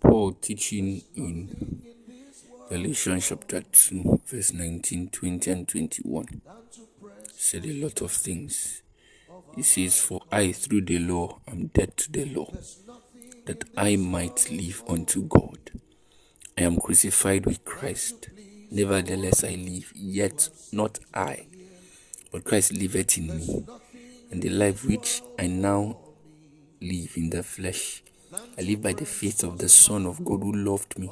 Paul teaching in Galatians chapter 2, verse 19, 20, and 21 said a lot of things. He says, "For I, through the law, am dead to the law, that I might live unto God. I am crucified with Christ. Nevertheless I live, yet not I, but Christ liveth in me. And the life which I now live in the flesh, I live by the faith of the Son of God who loved me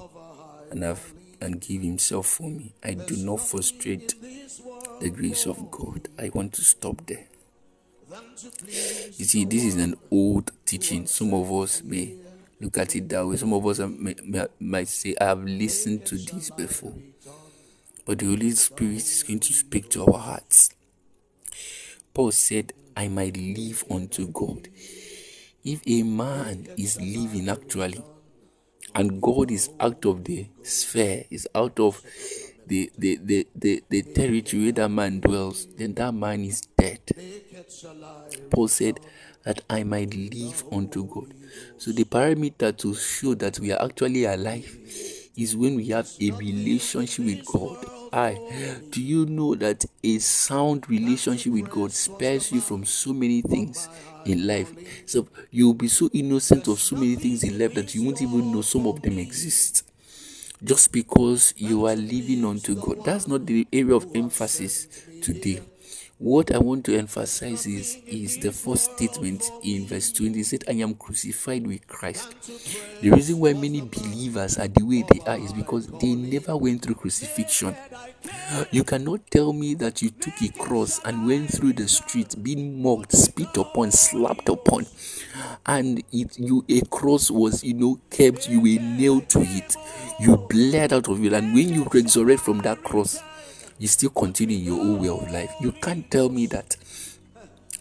and gave himself for me. I do not frustrate the grace of God." I want to stop there. You see, this is an old teaching. Some of us may look at it that way. Some of us might say, "I have listened to this before." But the Holy Spirit is going to speak to our hearts. Paul said, "I might live unto God." If a man is living actually, and God is out of the sphere, is out of the territory where that man dwells, then that man is dead. Paul said that I might live unto God. So the parameter to show that we are actually alive is when we have a relationship with God. Do you know that a sound relationship with God spares you from so many things in life? So you'll be so innocent of so many things in life that you won't even know some of them exist. Just because you are living unto God. That's not the area of emphasis today. What I want to emphasize is the first statement in verse 20. It said, "I am crucified with Christ." The reason why many believers are the way they are is because they never went through crucifixion. You cannot tell me that you took a cross and went through the street being mocked, spit upon, slapped upon, and a cross was kept, you were nailed to it, you bled out of it, and when you resurrect from that cross, you still continue in your own way of life. You can't tell me that.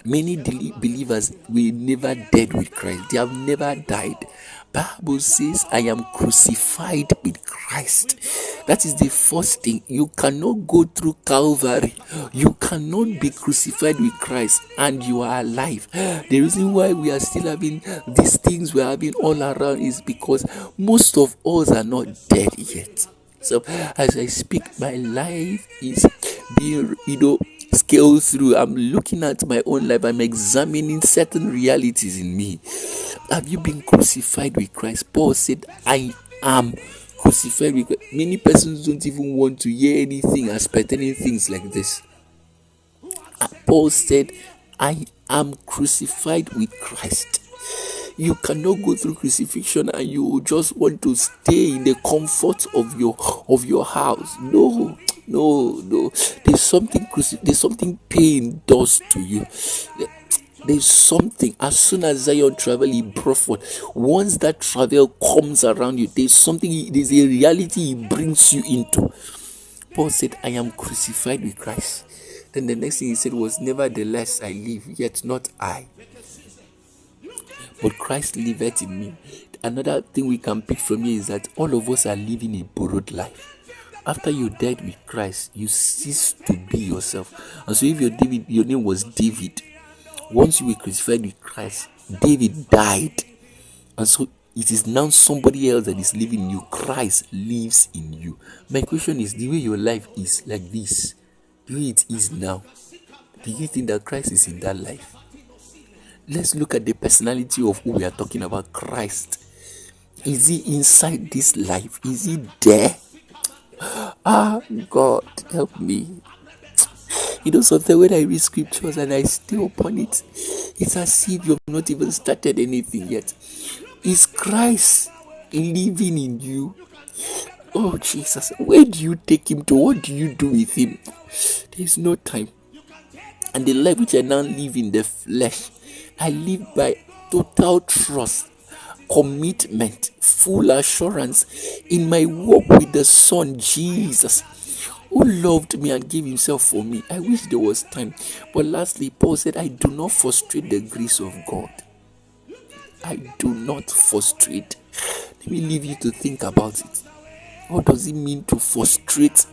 Many believers were never dead with Christ. They have never died. Bible says, "I am crucified with Christ." That is the first thing. You cannot go through Calvary. You cannot be crucified with Christ and you are alive. The reason why we are still having these things we are having all around is because most of us are not dead yet. So as I speak, my life is being, scaled through. I'm looking at my own life. I'm examining certain realities in me. Have you been crucified with Christ? Paul said, "I am crucified with Christ." Many persons don't even want to hear anything as pertaining things like this. Paul said, "I am crucified with Christ." You cannot go through crucifixion and you just want to stay in the comfort of your house. No. There's something pain does to you. There's something. As soon as Zion travel, he brought forth. Once that travel comes around you, there's a reality he brings you into. Paul said, "I am crucified with Christ." Then the next thing he said was, "Nevertheless I live, yet not I, but Christ liveth in me." Another thing we can pick from here is that all of us are living a borrowed life. After you died with Christ, you cease to be yourself. And so if your name was David, once you were crucified with Christ, David died. And so it is now somebody else that is living in you. Christ lives in you. My question is, the way your life is like this, the way it is now, do you think that Christ is in that life? Let's look at the personality of who we are talking about, Christ. Is he inside this life? Is he there? God, help me. Sometimes when I read scriptures and I stay upon it, it's as if you've not even started anything yet. Is Christ living in you? Oh, Jesus, where do you take him to? What do you do with him? There's no time. And the life which I now live in the flesh, I live by total trust, commitment, full assurance in my walk with the Son, Jesus, who loved me and gave himself for me. I wish there was time. But lastly, Paul said, "I do not frustrate the grace of God." I do not frustrate. Let me leave you to think about it. What does it mean to frustrate